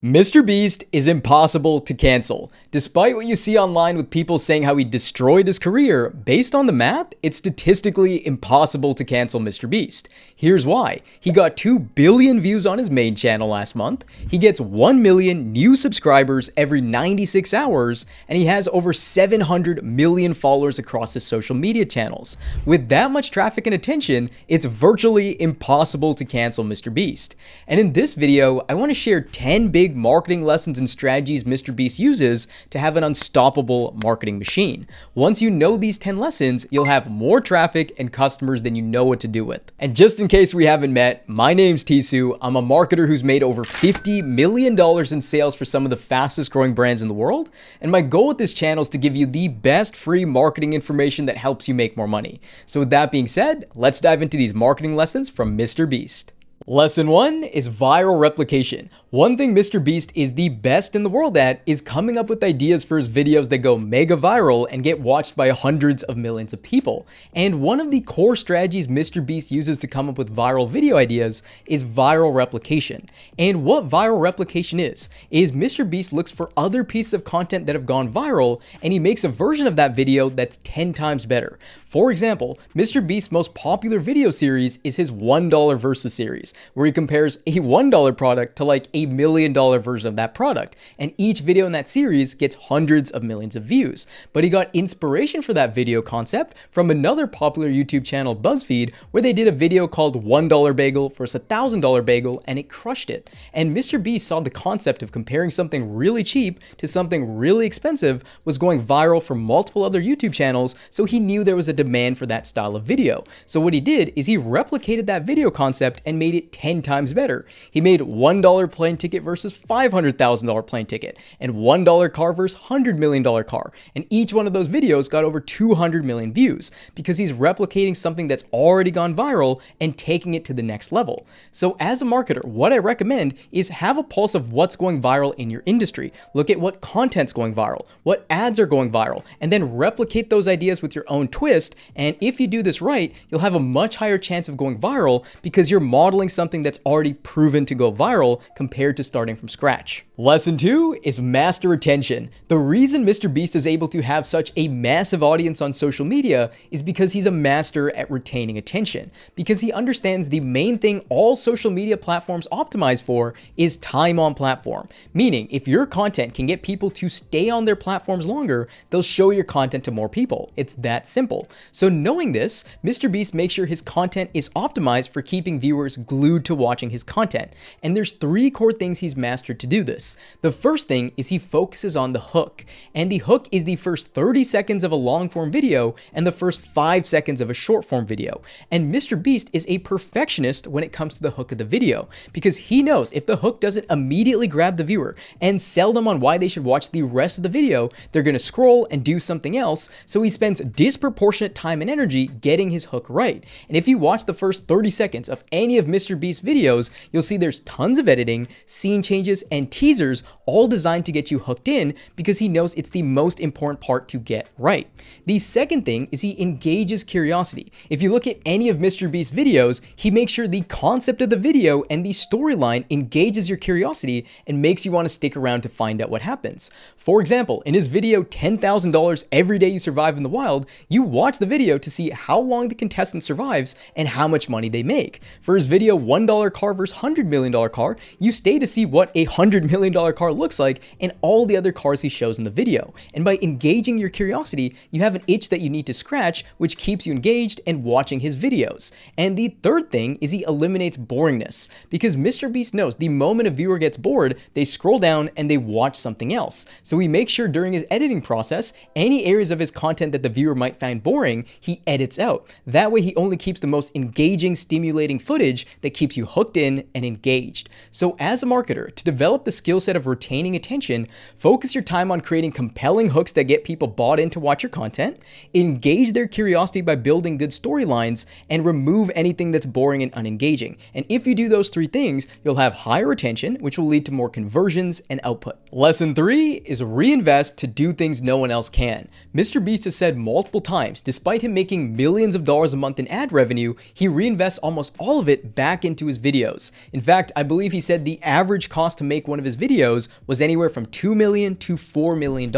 MrBeast is impossible to cancel. Despite what you see online with people saying how he destroyed his career, based on the math, it's statistically impossible to cancel MrBeast. Here's why. He got 2 billion views on his main channel last month, he gets 1 million new subscribers every 96 hours, and he has over 700 million followers across his social media channels. With that much traffic and attention, it's virtually impossible to cancel MrBeast. And in this video, I want to share 10 big marketing lessons and strategies MrBeast uses to have an unstoppable marketing machine. Once you know these 10 lessons, you'll have more traffic and customers than you know what to do with. And just in case we haven't met, my name's Tisu. I'm a marketer who's made over $50 million in sales for some of the fastest growing brands in the world. And my goal with this channel is to give you the best free marketing information that helps you make more money. So with that being said, let's dive into these marketing lessons from MrBeast. Lesson 1 is viral replication. One thing MrBeast is the best in the world at is coming up with ideas for his videos that go mega viral and get watched by hundreds of millions of people. And one of the core strategies MrBeast uses to come up with viral video ideas is viral replication. And what viral replication is MrBeast looks for other pieces of content that have gone viral and he makes a version of that video that's 10 times better. For example, MrBeast's most popular video series is his $1 versus series, where he compares a $1 product to like $1 million version of that product. And each video in that series gets hundreds of millions of views. But he got inspiration for that video concept from another popular YouTube channel, BuzzFeed, where they did a video called $1 bagel versus $1,000 bagel, and it crushed it. And MrBeast saw the concept of comparing something really cheap to something really expensive was going viral for multiple other YouTube channels, so he knew there was a demand for that style of video. So what he did is he replicated that video concept and made it 10 times better. He made $1 plane ticket versus $500,000 plane ticket, and $1 car versus $100 million car. And each one of those videos got over 200 million views because he's replicating something that's already gone viral and taking it to the next level. So as a marketer, what I recommend is have a pulse of what's going viral in your industry. Look at what content's going viral, what ads are going viral, and then replicate those ideas with your own twist. And if you do this right, you'll have a much higher chance of going viral because you're modeling something that's already proven to go viral compared to starting from scratch. Lesson 2 is master attention. The reason MrBeast is able to have such a massive audience on social media is because he's a master at retaining attention, because he understands the main thing all social media platforms optimize for is time on platform. Meaning, if your content can get people to stay on their platforms longer, they'll show your content to more people. It's that simple. So knowing this, MrBeast makes sure his content is optimized for keeping viewers glued to watching his content. And there's 3 core things he's mastered to do this. The first thing is he focuses on the hook. And the hook is the first 30 seconds of a long form video and the first 5 seconds of a short form video. And MrBeast is a perfectionist when it comes to the hook of the video, because he knows if the hook doesn't immediately grab the viewer and sell them on why they should watch the rest of the video, they're going to scroll and do something else. So he spends disproportionate time and energy getting his hook right. And if you watch the first 30 seconds of any of MrBeast's videos, you'll see there's tons of editing, scene changes, and teasers all designed to get you hooked in because he knows it's the most important part to get right. The second thing is he engages curiosity. If you look at any of MrBeast's videos, he makes sure the concept of the video and the storyline engages your curiosity and makes you want to stick around to find out what happens. For example, in his video $10,000 Every Day You Survive in the Wild, you watch the video to see how long the contestant survives and how much money they make. For his video $1 car versus $100 million car, you stay to see what a $100 million car looks like and all the other cars he shows in the video. And by engaging your curiosity, you have an itch that you need to scratch, which keeps you engaged and watching his videos. And the third thing is he eliminates boringness, because MrBeast knows the moment a viewer gets bored, they scroll down and they watch something else. So he makes sure during his editing process, any areas of his content that the viewer might find boring, he edits out. That way he only keeps the most engaging, stimulating footage that keeps you hooked in and engaged. So as a marketer, to develop the skill set of retaining attention, focus your time on creating compelling hooks that get people bought in to watch your content, engage their curiosity by building good storylines, and remove anything that's boring and unengaging. And if you do those 3 things, you'll have higher retention, which will lead to more conversions and output. Lesson 3 is reinvest to do things no one else can. MrBeast has said multiple times, despite him making millions of dollars a month in ad revenue, he reinvests almost all of it back into his videos. In fact, I believe he said the the average cost to make one of his videos was anywhere from $2 million to $4 million.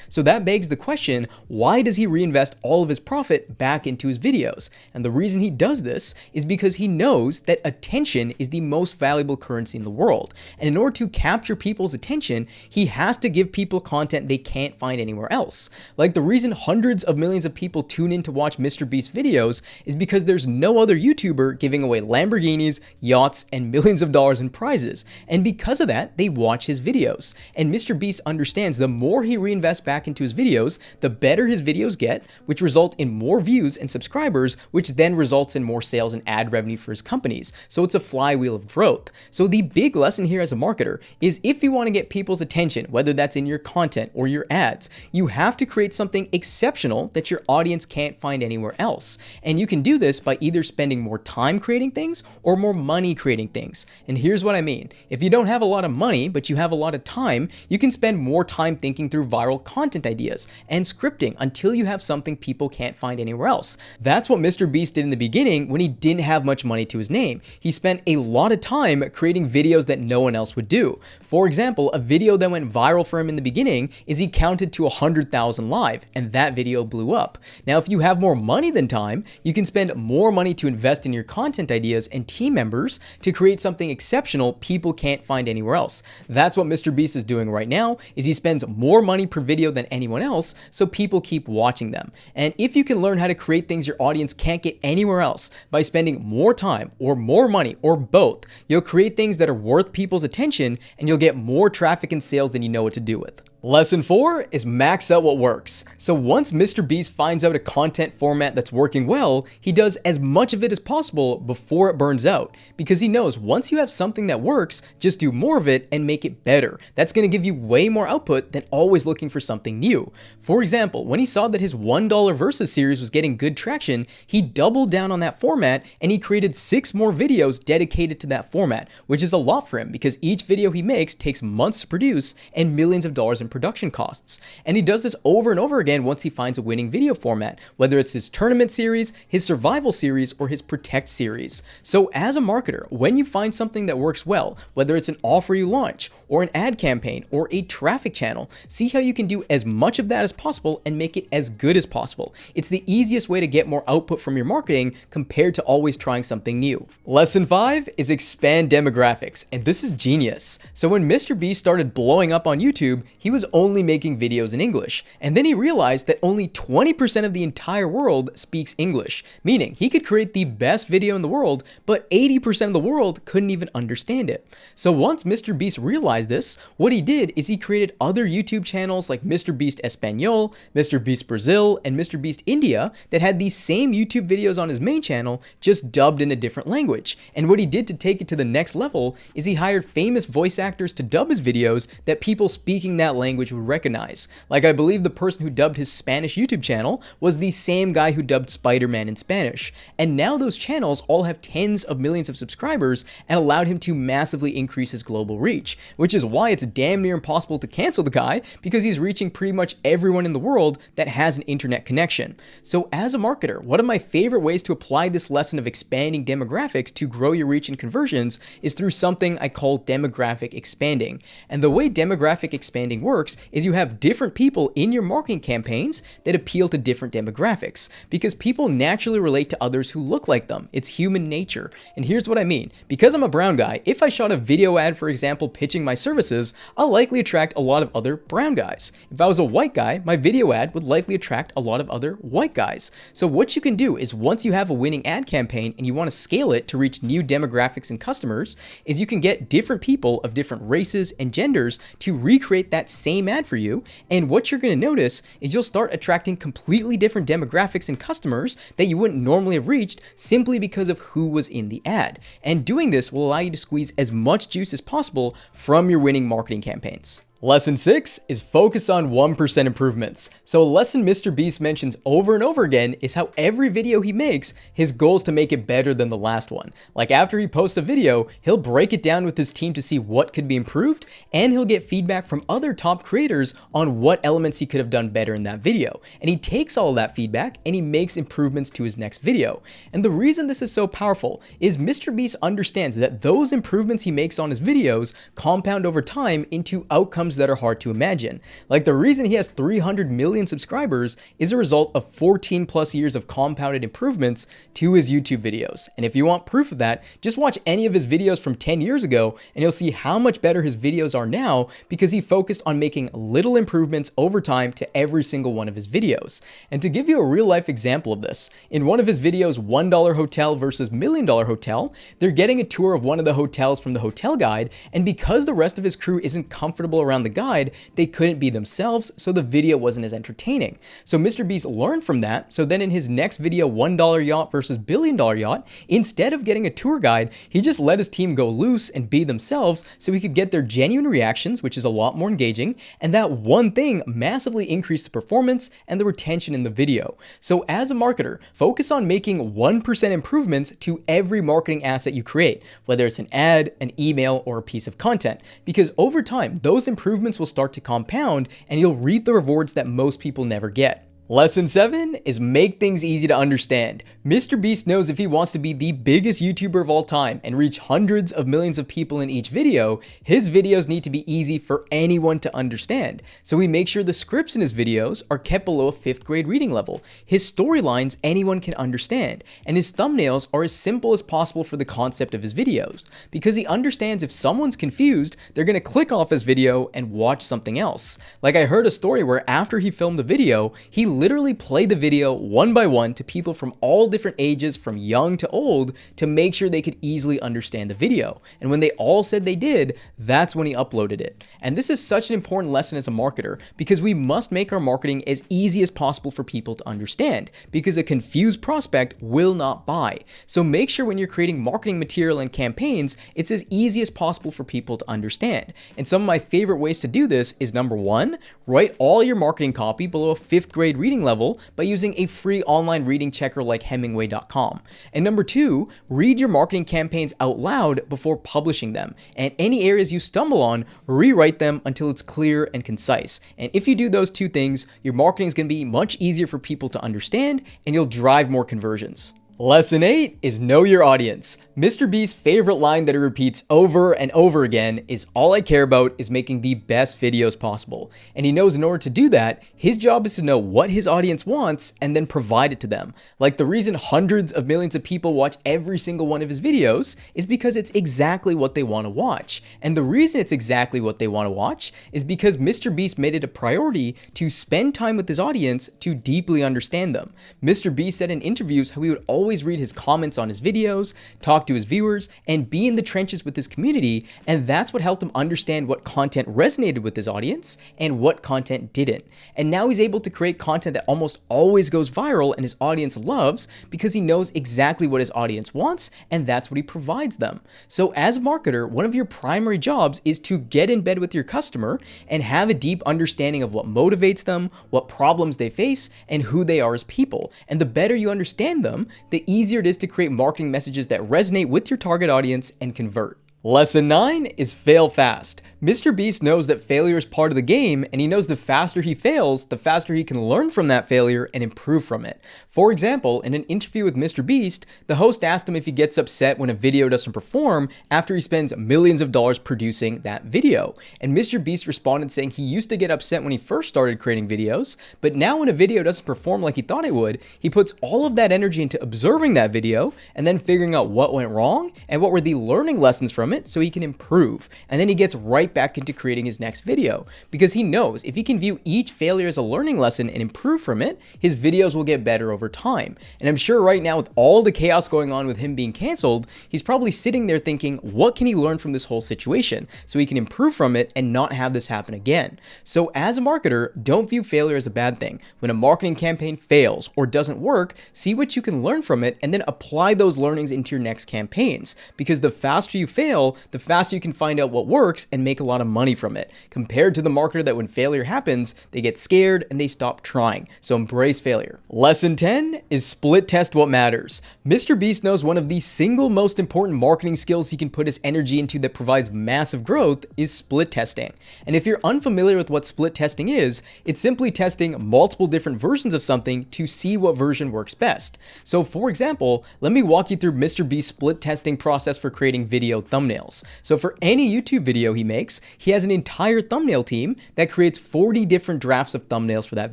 So that begs the question, why does he reinvest all of his profit back into his videos? And the reason he does this is because he knows that attention is the most valuable currency in the world. And in order to capture people's attention, he has to give people content they can't find anywhere else. Like the reason hundreds of millions of people tune in to watch MrBeast videos is because there's no other YouTuber giving away Lamborghinis, yachts, and millions of dollars in prizes. And because of that, they watch his videos. And MrBeast understands the more he reinvests back into his videos, the better his videos get, which result in more views and subscribers, which then results in more sales and ad revenue for his companies. So it's a flywheel of growth. So the big lesson here as a marketer is if you want to get people's attention, whether that's in your content or your ads, you have to create something exceptional that your audience can't find anywhere else. And you can do this by either spending more time creating things or more money creating things. And here's what I mean. If you don't have a lot of money, but you have a lot of time, you can spend more time thinking through viral content ideas and scripting until you have something people can't find anywhere else. That's what MrBeast did in the beginning when he didn't have much money to his name. He spent a lot of time creating videos that no one else would do. For example, a video that went viral for him in the beginning is he counted to 100,000 live, and that video blew up. Now, if you have more money than time, you can spend more money to invest in your content ideas and team members to create something exceptional people can't find anywhere else. That's what MrBeast is doing right now, is he spends more money per video than anyone else, so people keep watching them. And if you can learn how to create things your audience can't get anywhere else by spending more time or more money or both, you'll create things that are worth people's attention and you'll get more traffic and sales than you know what to do with. Lesson 4 is max out what works. So once MrBeast finds out a content format that's working well, he does as much of it as possible before it burns out, because he knows once you have something that works, just do more of it and make it better. That's going to give you way more output than always looking for something new. For example, when he saw that his $1 Versus series was getting good traction, he doubled down on that format and he created 6 more videos dedicated to that format, which is a lot for him because each video he makes takes months to produce and millions of dollars in production costs. And he does this over and over again once he finds a winning video format, whether it's his tournament series, his survival series, or his protect series. So as a marketer, when you find something that works well, whether it's an offer you launch or an ad campaign or a traffic channel, see how you can do as much of that as possible and make it as good as possible. It's the easiest way to get more output from your marketing compared to always trying something new. Lesson 5 is expand demographics, and this is genius. So when MrBeast started blowing up on YouTube, he was only making videos in English, and then he realized that only 20% of the entire world speaks English, meaning he could create the best video in the world, but 80% of the world couldn't even understand it. So once MrBeast realized this, what he did is he created other YouTube channels like MrBeast Espanol, MrBeast Brazil, and MrBeast India that had these same YouTube videos on his main channel, just dubbed in a different language. And what he did to take it to the next level is he hired famous voice actors to dub his videos that people speaking that language would recognize. Like, I believe the person who dubbed his Spanish YouTube channel was the same guy who dubbed Spider-Man in Spanish. And now those channels all have tens of millions of subscribers and allowed him to massively increase his global reach, which is why it's damn near impossible to cancel the guy, because he's reaching pretty much everyone in the world that has an internet connection. So as a marketer, one of my favorite ways to apply this lesson of expanding demographics to grow your reach and conversions is through something I call demographic expanding. And the way demographic expanding works is you have different people in your marketing campaigns that appeal to different demographics, because people naturally relate to others who look like them. It's human nature. And here's what I mean. Because I'm a brown guy, if I shot a video ad, for example, pitching my services, I'll likely attract a lot of other brown guys. If I was a white guy, my video ad would likely attract a lot of other white guys. So what you can do is, once you have a winning ad campaign and you want to scale it to reach new demographics and customers, is you can get different people of different races and genders to recreate that same ad for you. And what you're going to notice is you'll start attracting completely different demographics and customers that you wouldn't normally have reached simply because of who was in the ad. And doing this will allow you to squeeze as much juice as possible from your winning marketing campaigns. Lesson 6 is focus on 1% improvements. So a lesson MrBeast mentions over and over again is how every video he makes, his goal is to make it better than the last one. Like after he posts a video, he'll break it down with his team to see what could be improved, and he'll get feedback from other top creators on what elements he could have done better in that video. And he takes all of that feedback and he makes improvements to his next video. And the reason this is so powerful is MrBeast understands that those improvements he makes on his videos compound over time into outcomes that are hard to imagine. Like the reason he has 300 million subscribers is a result of 14 plus years of compounded improvements to his YouTube videos. And if you want proof of that, just watch any of his videos from 10 years ago and you'll see how much better his videos are now because he focused on making little improvements over time to every single one of his videos. And to give you a real life example of this, in one of his videos, $1 hotel versus $1 million hotel, they're getting a tour of one of the hotels from the hotel guide, and because the rest of his crew isn't comfortable around the guide, they couldn't be themselves, so the video wasn't as entertaining. So MrBeast learned from that, so then in his next video, $1 yacht versus $1 billion yacht, instead of getting a tour guide, he just let his team go loose and be themselves so he could get their genuine reactions, which is a lot more engaging, and that one thing massively increased the performance and the retention in the video. So as a marketer, focus on making 1% improvements to every marketing asset you create, whether it's an ad, an email, or a piece of content, because over time, those improvements will start to compound and you'll reap the rewards that most people never get. Lesson 7 is make things easy to understand. MrBeast knows if he wants to be the biggest YouTuber of all time and reach hundreds of millions of people in each video, his videos need to be easy for anyone to understand. So he makes sure the scripts in his videos are kept below a 5th grade reading level. His storylines anyone can understand, and his thumbnails are as simple as possible for the concept of his videos, because he understands if someone's confused, they're going to click off his video and watch something else. Like I heard a story where after he filmed the video, he literally played the video one by one to people from all different ages, from young to old, to make sure they could easily understand the video. And when they all said they did, that's when he uploaded it. And this is such an important lesson as a marketer, because we must make our marketing as easy as possible for people to understand, because a confused prospect will not buy. So make sure when you're creating marketing material and campaigns, it's as easy as possible for people to understand. And some of my favorite ways to do this is number 1, write all your marketing copy below a 5th grade reading level by using a free online reading checker like Hemingway.com. And number 2, read your marketing campaigns out loud before publishing them. And any areas you stumble on, rewrite them until it's clear and concise. And if you do those 2 things, your marketing is going to be much easier for people to understand and you'll drive more conversions. Lesson 8 is know your audience. MrBeast's favorite line that he repeats over and over again is all I care about is making the best videos possible. And he knows in order to do that, his job is to know what his audience wants and then provide it to them. Like the reason hundreds of millions of people watch every single one of his videos is because it's exactly what they want to watch. And the reason it's exactly what they want to watch is because MrBeast made it a priority to spend time with his audience to deeply understand them. MrBeast said in interviews how he would always read his comments on his videos, talk to his viewers, and be in the trenches with his community, and that's what helped him understand what content resonated with his audience and what content didn't. And now he's able to create content that almost always goes viral and his audience loves because he knows exactly what his audience wants, and that's what he provides them. So as a marketer, one of your primary jobs is to get in bed with your customer and have a deep understanding of what motivates them, what problems they face, and who they are as people. And the better you understand them, the easier it is to create marketing messages that resonate with your target audience and convert. Lesson 9 is fail fast. MrBeast knows that failure is part of the game, and he knows the faster he fails, the faster he can learn from that failure and improve from it. For example, in an interview with MrBeast, the host asked him if he gets upset when a video doesn't perform after he spends millions of dollars producing that video. And MrBeast responded saying he used to get upset when he first started creating videos, but now when a video doesn't perform like he thought it would, he puts all of that energy into observing that video and then figuring out what went wrong and what were the learning lessons from it so he can improve. And then he gets right back into creating his next video because he knows if he can view each failure as a learning lesson and improve from it, his videos will get better over time. And I'm sure right now with all the chaos going on with him being canceled, he's probably sitting there thinking, what can he learn from this whole situation so he can improve from it and not have this happen again? So as a marketer, don't view failure as a bad thing. When a marketing campaign fails or doesn't work, see what you can learn from it and then apply those learnings into your next campaigns, because the faster you fail, fail, the faster you can find out what works and make a lot of money from it, compared to the marketer that when failure happens, they get scared and they stop trying. So embrace failure. Lesson 10 is split test what matters. MrBeast knows one of the single most important marketing skills he can put his energy into that provides massive growth is split testing. And if you're unfamiliar with what split testing is, it's simply testing multiple different versions of something to see what version works best. So for example, let me walk you through MrBeast's split testing process for creating video thumbnails. So for any YouTube video he makes, he has an entire thumbnail team that creates 40 different drafts of thumbnails for that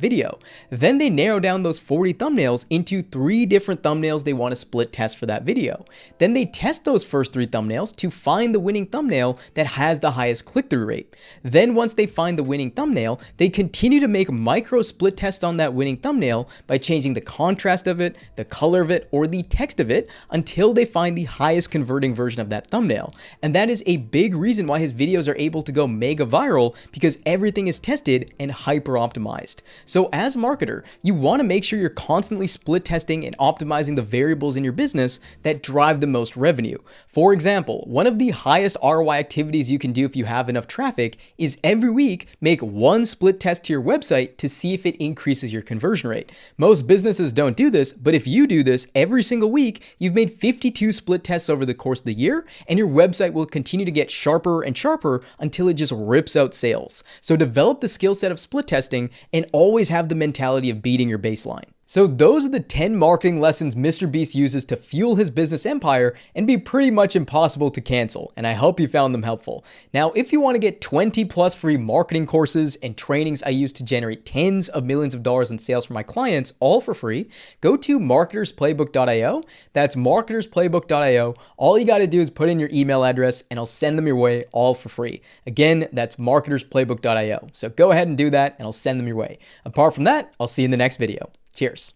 video. Then they narrow down those 40 thumbnails into 3 different thumbnails they want to split test for that video. Then they test those first 3 thumbnails to find the winning thumbnail that has the highest click-through rate. Then once they find the winning thumbnail, they continue to make micro split tests on that winning thumbnail by changing the contrast of it, the color of it, or the text of it until they find the highest converting version of that thumbnail. And that is a big reason why his videos are able to go mega viral, because everything is tested and hyper optimized. So as a marketer, you want to make sure you're constantly split testing and optimizing the variables in your business that drive the most revenue. For example, one of the highest ROI activities you can do if you have enough traffic is every week make one split test to your website to see if it increases your conversion rate. Most businesses don't do this, but if you do this every single week, you've made 52 split tests over the course of the year, and your website will continue to get sharper and sharper until it just rips out sales. So develop the skill set of split testing and always have the mentality of beating your baseline. So those are the 10 marketing lessons MrBeast uses to fuel his business empire and be pretty much impossible to cancel, and I hope you found them helpful. Now, if you want to get 20 plus free marketing courses and trainings I use to generate tens of millions of dollars in sales for my clients, all for free, go to marketersplaybook.io. That's marketersplaybook.io. All you got to do is put in your email address and I'll send them your way all for free. Again, that's marketersplaybook.io. So go ahead and do that and I'll send them your way. Apart from that, I'll see you in the next video. Cheers.